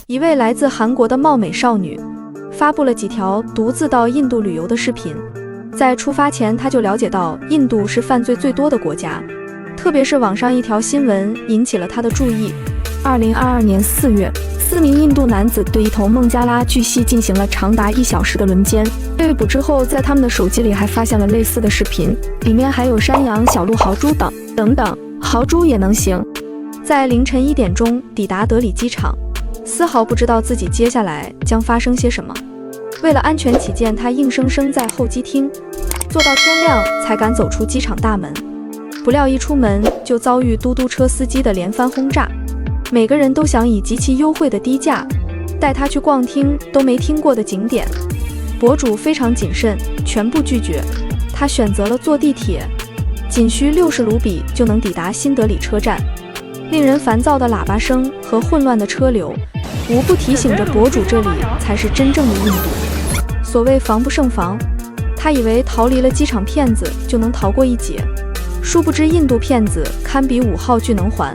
一位来自韩国的貌美少女发布了几条独自到印度旅游的视频。在出发前，她就了解到印度是犯罪最多的国家，特别是网上一条新闻引起了她的注意。2022年4月，4名印度男子对一头孟加拉巨蜥进行了长达1小时的轮奸。被捕之后，在他们的手机里还发现了类似的视频，里面还有山羊、小鹿、豪猪等等。豪猪也能行。在凌晨1点钟抵达德里机场，丝毫不知道自己接下来将发生些什么。为了安全起见，他硬生生在候机厅坐到天亮才敢走出机场大门。不料一出门就遭遇嘟嘟车司机的连番轰炸，每个人都想以极其优惠的低价带他去逛听都没听过的景点。博主非常谨慎，全部拒绝。他选择了坐地铁，仅需60卢比就能抵达新德里车站。令人烦躁的喇叭声和混乱的车流，无不提醒着博主这里才是真正的印度。所谓防不胜防，他以为逃离了机场骗子就能逃过一劫，殊不知印度骗子堪比5号巨能环，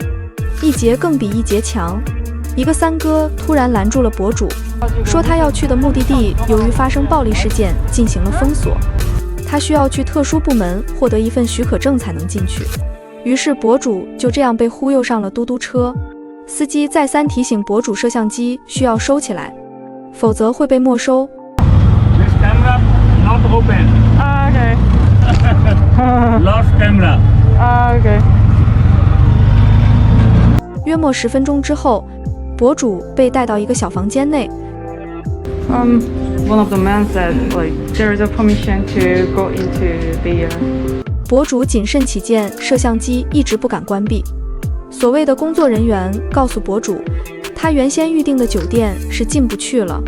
一劫更比一劫强。一个三哥突然拦住了博主，说他要去的目的地由于发生暴力事件进行了封锁，他需要去特殊部门获得一份许可证才能进去。于是博主就这样被忽悠上了嘟嘟车。司机再三提醒博主摄像机需要收起来，否则会被没收。This camera not open. Okay. Lost camera. Okay. 约莫10分钟之后，博主被带到一个小房间内。One of the men said like there is a permission to go into the. 博主谨慎起见，摄像机一直不敢关闭。所谓的工作人员告诉博主，他原先预定的酒店是进不去了，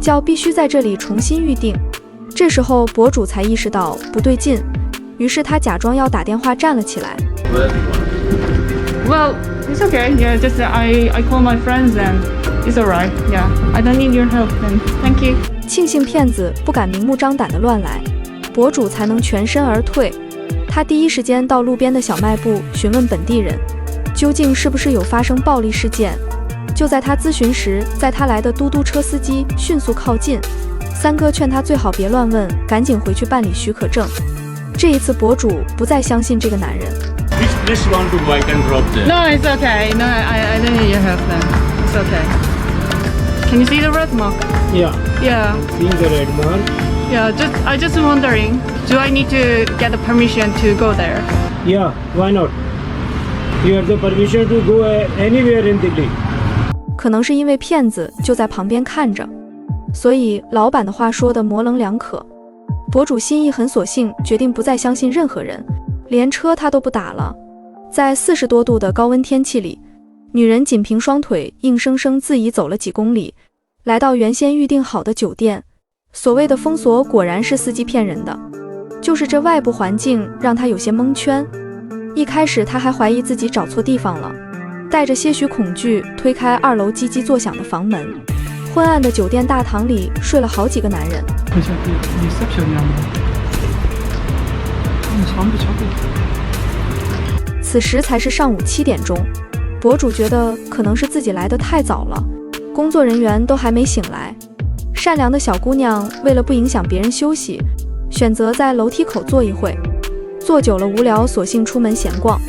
叫必须在这里重新预定。这时候博主才意识到不对劲，于是他假装要打电话站了起来。Well, it's okay. Yeah, just I call my friends and it's alright. Yeah, I don't need your help. Then thank you. 庆幸骗子不敢明目张胆地乱来，博主才能全身而退。他第一时间到路边的小卖部询问本地人，究竟是不是有发生暴力事件。就在他咨询时，载他来的嘟嘟车司机迅速靠近。三哥劝他最好别乱问，赶紧回去办理许可证。这一次博主不再相信这个男人。Which place you want to go? I can drop there. No, it's okay. No, I don't need your help then. It's okay. Can you see the red mark? Yeah, Yeah. seeing the red mark. Yeah. I just wondering, do I need to get the permission to go there? Yeah, why not? You have the permission to go anywhere in Delhi. 可能是因为骗子就在旁边看着，所以老板的话说的模棱两可。博主心一狠，索性决定不再相信任何人，连车他都不打了。在40多度的高温天气里，女人仅凭双腿硬生生自己走了几公里，来到原先预定好的酒店。所谓的封锁果然是司机骗人的，就是这外部环境让他有些蒙圈。一开始他还怀疑自己找错地方了，带着些许恐惧推开2楼叽叽作响的房门。昏暗的酒店大堂里睡了好几个男人。此时才是上午7点钟，博主觉得可能是自己来得太早了，工作人员都还没醒来。善良的小姑娘为了不影响别人休息，选择在楼梯口坐一会，坐久了无聊，索性出门闲逛。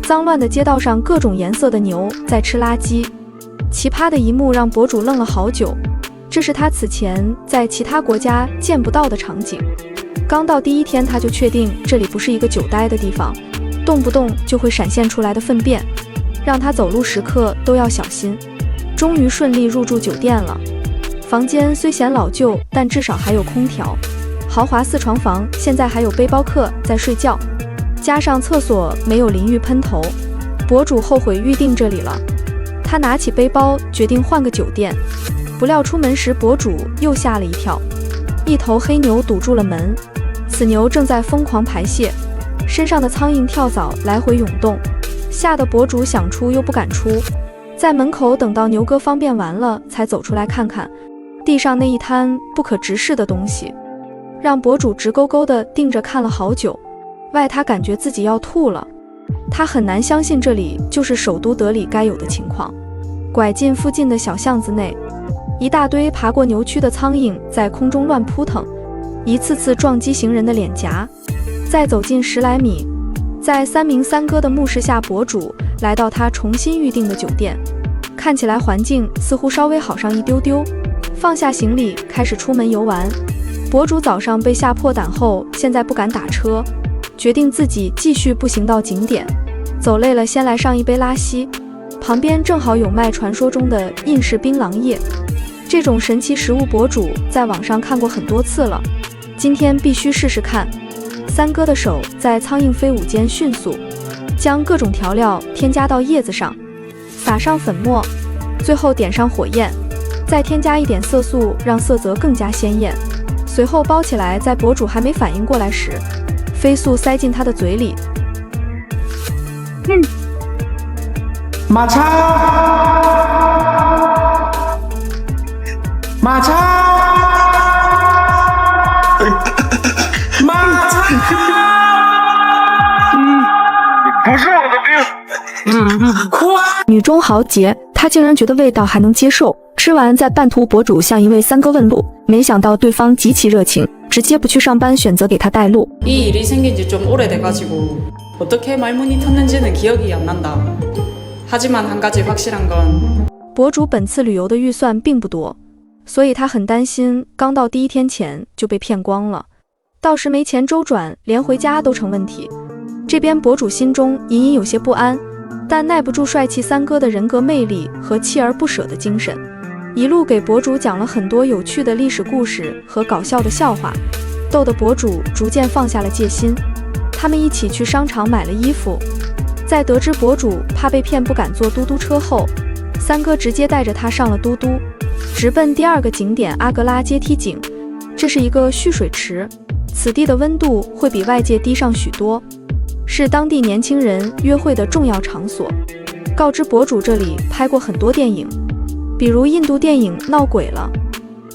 脏乱的街道上，各种颜色的牛在吃垃圾。奇葩的一幕让博主愣了好久，这是他此前在其他国家见不到的场景。刚到第1天，他就确定这里不是一个久待的地方，动不动就会闪现出来的粪便，让他走路时刻都要小心。终于顺利入住酒店了。房间虽显老旧，但至少还有空调，豪华4床房，现在还有背包客在睡觉，加上厕所没有淋浴喷头，博主后悔预定这里了。他拿起背包决定换个酒店，不料出门时博主又吓了一跳，一头黑牛堵住了门，此牛正在疯狂排泄，身上的苍蝇跳蚤来回涌动，吓得博主想出又不敢出，在门口等到牛哥方便完了才走出来看看，地上那一滩不可直视的东西让博主直勾勾地盯着看了好久，他感觉自己要吐了。他很难相信这里就是首都德里该有的情况。拐进附近的小巷子内，一大堆爬过牛区的苍蝇在空中乱扑腾，一次次撞击行人的脸颊。再走近10来米，在3名三哥的目视下，博主来到他重新预定的酒店，看起来环境似乎稍微好上一丢丢。放下行李，开始出门游玩。博主早上被吓破胆后，现在不敢打车，决定自己继续步行到景点。走累了，先来上一杯拉稀。旁边正好有卖传说中的印式槟榔叶，这种神奇食物博主在网上看过很多次了，今天必须试试看。三哥的手在苍蝇飞舞间迅速将各种调料添加到叶子上，撒上粉末，最后点上火焰，再添加一点色素，让色泽更加鲜艳。随后包起来，在博主还没反应过来时，飞速塞进他的嘴里。马超，马超，马超，不是我的病，快！女中豪杰，她竟然觉得味道还能接受。吃完，在半途博主向一位三哥问路，没想到对方极其热情，直接不去上班，选择给他带路。 이 일이 생긴 지 좀 오래돼가지고 어떻게 말문이 텄는지는 기억이 안 난다. 하지만 한 가지 확실한 건博主本次旅游的预算并不多，所以他很担心刚到第1天钱就被骗光了，到时没钱周转，连回家都成问题。这边博主心中隐隐有些不安，但耐不住帅气三哥的人格魅力和锲而不舍的精神，一路给博主讲了很多有趣的历史故事和搞笑的笑话，逗得博主逐渐放下了戒心。他们一起去商场买了衣服，在得知博主怕被骗不敢坐嘟嘟车后，三哥直接带着他上了嘟嘟，直奔第2个景点阿格拉阶梯井。这是一个蓄水池，此地的温度会比外界低上许多，是当地年轻人约会的重要场所。告知博主这里拍过很多电影，比如印度电影《闹鬼了》。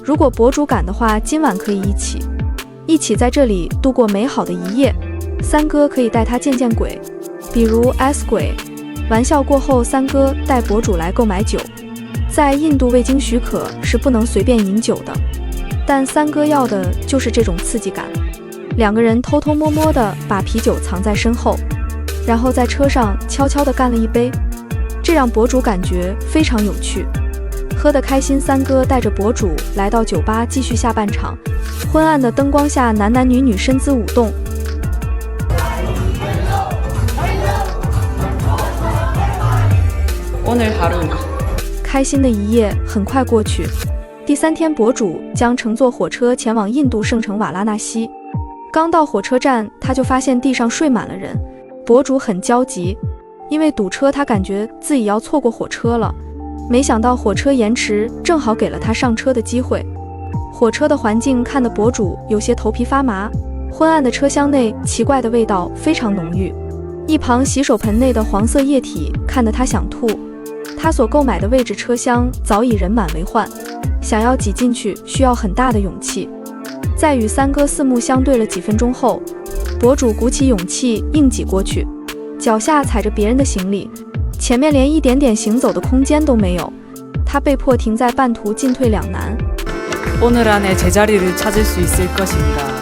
如果博主敢的话，今晚可以一起在这里度过美好的一夜。三哥可以带他见见鬼，比如 S 鬼。玩笑过后，三哥带博主来购买酒。在印度未经许可是不能随便饮酒的，但三哥要的就是这种刺激感。2个人偷偷摸摸地把啤酒藏在身后，然后在车上悄悄地干了一杯，这让博主感觉非常有趣。喝得开心，三哥带着博主来到酒吧继续下半场。昏暗的灯光下，男男女女身姿舞动。오늘 하루开心的一夜很快过去。第3天，博主将乘坐火车前往印度圣城瓦拉纳西。刚到火车站，他就发现地上睡满了人。博主很焦急，因为堵车，他感觉自己要错过火车了。没想到火车延迟，正好给了他上车的机会。火车的环境看得博主有些头皮发麻，昏暗的车厢内，奇怪的味道非常浓郁。一旁洗手盆内的黄色液体看得他想吐。他所购买的位置车厢早已人满为患，想要挤进去需要很大的勇气。在与三哥四目相对了几分钟后，博主鼓起勇气硬挤过去，脚下踩着别人的行李，前面连一点点行走的空間都没有，他被迫停在半途，进退两难。 오늘 안에 제자리를 찾을 수 있을 것인가?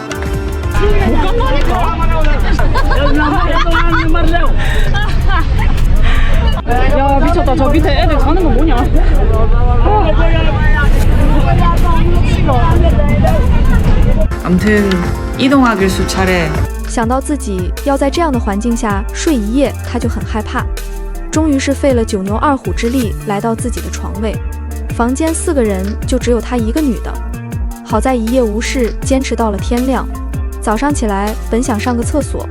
야 미쳤다. 저 밑에 애들 가는 거 뭐냐? 암튼 이동하길 수차례. 想到自己要在这样的环境下睡一夜，他就很害怕。终于是费了9牛2虎之力来到自己的床位，房间4个人就只有他一个女的。好在一夜无事，坚持到了天亮。早上起来本想上个厕所，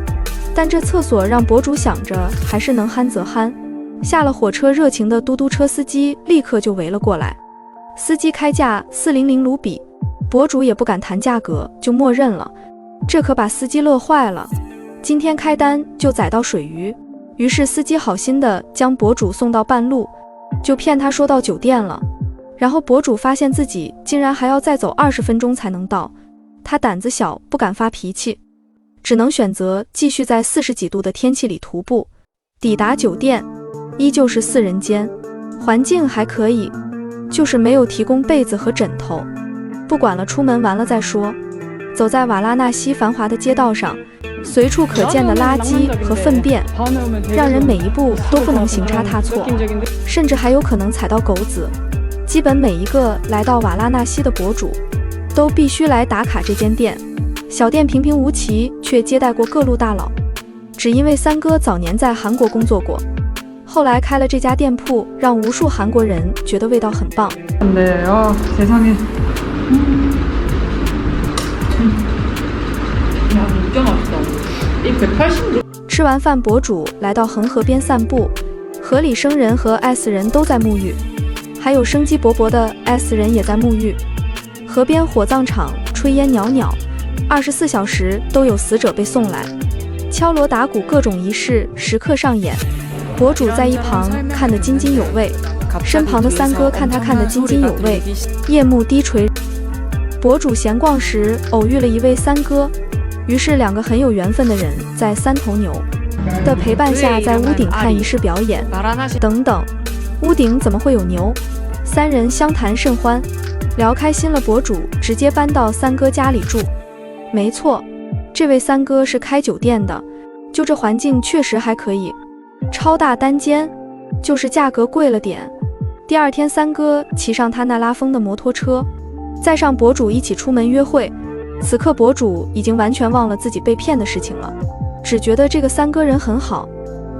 但这厕所让博主想着还是能憨则憨。下了火车，热情的嘟嘟车司机立刻就围了过来。司机开价400卢比，博主也不敢谈价格，就默认了。这可把司机乐坏了，今天开单就宰到水鱼。于是司机好心的将博主送到半路，就骗他说到酒店了。然后博主发现自己竟然还要再走20分钟才能到，他胆子小，不敢发脾气，只能选择继续在40几度的天气里徒步。抵达酒店，依旧是4人间，环境还可以，就是没有提供被子和枕头。不管了，出门完了再说。走在瓦拉纳西繁华的街道上，随处可见的垃圾和粪便，让人每一步都不能行差踏错，甚至还有可能踩到狗子。基本每一个来到瓦拉纳西的博主，都必须来打卡这间店。小店平平无奇，却接待过各路大佬。只因为三哥早年在韩国工作过，后来开了这家店铺，让无数韩国人觉得味道很棒。네, 세상에. 야, 진짜 맛있다. 이 180. 吃完饭，博主来到恒河边散步，河里生人和 S 人都在沐浴，还有生机勃勃的 S 人也在沐浴。河边火葬场炊烟袅袅，24小时都有死者被送来，敲锣打鼓，各种仪式时刻上演。博主在一旁看得津津有味，身旁的三哥看他看得津津有味，夜幕低垂。博主闲逛时偶遇了一位三哥，于是两个很有缘分的人在三头牛的陪伴下，在屋顶看仪式表演。等等，屋顶怎么会有牛？三人相谈甚欢，聊开心了，博主直接搬到三哥家里住。没错，这位三哥是开酒店的，就这环境确实还可以，超大单间，就是价格贵了点。第二天，三哥骑上他那拉风的摩托车，载上博主一起出门约会。此刻博主已经完全忘了自己被骗的事情了，只觉得这个三哥人很好。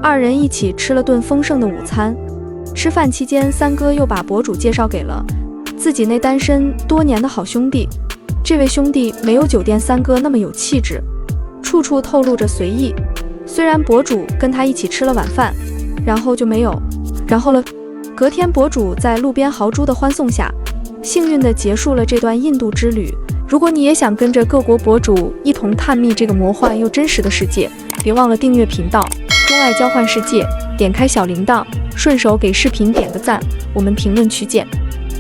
二人一起吃了顿丰盛的午餐。吃饭期间，三哥又把博主介绍给了自己那单身多年的好兄弟。这位兄弟没有酒店三哥那么有气质，处处透露着随意。虽然博主跟他一起吃了晚饭，然后就没有然后了。隔天，博主在路边豪猪的欢送下，幸运地结束了这段印度之旅。如果你也想跟着各国博主一同探秘这个魔幻又真实的世界，别忘了订阅频道，钟爱交换世界，点开小铃铛，顺手给视频点个赞。我们评论区见。